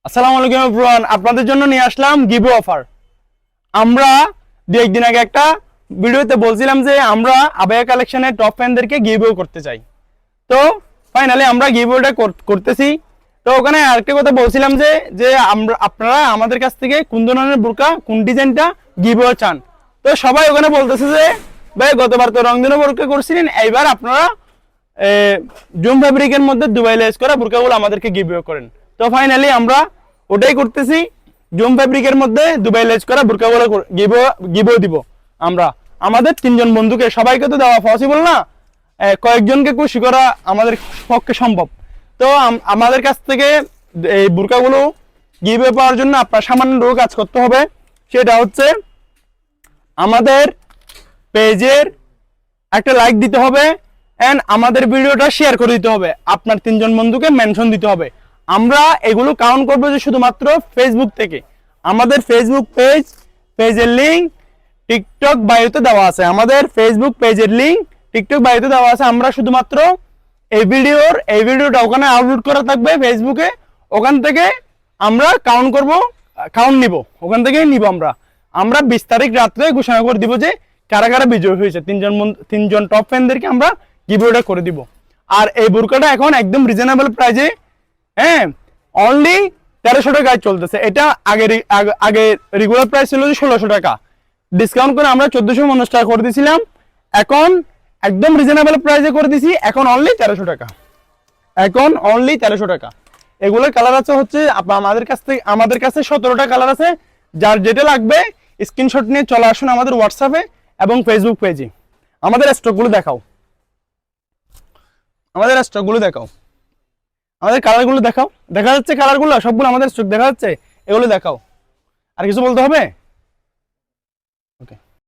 আসসালামু আলাইকুম এভরিওয়ান, আপনাদের জন্য নিয়ে আসলাম গিভ অফার। আমরা দু একদিন আগে একটা ভিডিওতে বলছিলাম যে আমরা আবায়া কালেকশনের টপ ফ্যানদেরকে গিভ করতে চাই। তো ফাইনালি আমরা গিভ করতেছি। তো ওখানে আরেকটা কথা বলছিলাম যে যে আপনারা আমাদের কাছ থেকে কোন ধরনের বোরকা কোন ডিজাইনটা গিভ চান। তো সবাই ওখানে বলতেছে যে ভাই গতবার তো রংধনু বোরকা করছিলেন, এইবার আপনারা জুম ফ্যাব্রিকের মধ্যে দুবাই লেস করা বোরকাগুলো আমাদেরকে গিভ করেন। তো ফাইনালি আমরা ওটাই করতেছি, জুম ফ্যাব্রিকের মধ্যে দুবাই লেস করা বোরকাগুলো গিভ দিব আমরা আমাদের তিনজন বন্ধুকে। সবাইকে তো দেওয়া পসিবল না, কয়েকজনকে খুশি করা আমাদের পক্ষে সম্ভব। তো আমাদের কাছ থেকে এই বোরকাগুলো গিভ পাওয়ার জন্য আপনার সামান্য কাজ করতে হবে। সেটা হচ্ছে আমাদের পেজের একটা লাইক দিতে হবে এন্ড আমাদের ভিডিওটা শেয়ার করে দিতে হবে, আপনার তিনজন বন্ধুকে মেনশন দিতে হবে। আমরা এগুলো কাউন্ট করবো যে শুধুমাত্র ফেসবুক থেকে। আমাদের ফেসবুক পেজের লিঙ্ক টিকটক বায়োতে দেওয়া আছে, আমাদের ফেসবুক পেজের লিঙ্ক টিকটক বায়োতে দেওয়া আছে। আমরা শুধুমাত্র এই ভিডিওটা ওখানে আপলোড করা থাকবে ফেসবুকে, ওখান থেকে আমরা কাউন্ট নিব, ওখান থেকেই নিব। আমরা 20 তারিখ রাত্রে ঘোষণা করে দিব যে কারা কারা বিজয় হয়েছে। তিনজন টপ ফ্যানদেরকে আমরা গিভওয়েটা করে দিব। আর এই বোরকাটা এখন একদম রিজনেবল প্রাইসে, অনলি 1300 টাকায় চলতেছে। এটা আগে রেগুলার প্রাইস ছিল 1600 টাকা, ডিসকাউন্ট করে আমরা 1450 টাকা করে দিয়েছিলাম। এখন একদম রিজনেবল প্রাইসে করে দিছি, এখন অনলি 1300 টাকা। এগুলোর কালার হচ্ছে আমাদের কাছে 17টা কালার আছে। যার যেটা লাগবে স্ক্রিনশট নিয়ে চলে আসুন আমাদের হোয়াটসঅ্যাপে এবং ফেসবুক পেজে। আমাদের স্টকগুলো দেখাও, আমাদের কালারগুলো দেখাও। দেখা যাচ্ছে কালারগুলো সবগুলো আমাদের স্টক দেখা যাচ্ছে, এগুলো দেখাও। আর কিছু বলতে হবে?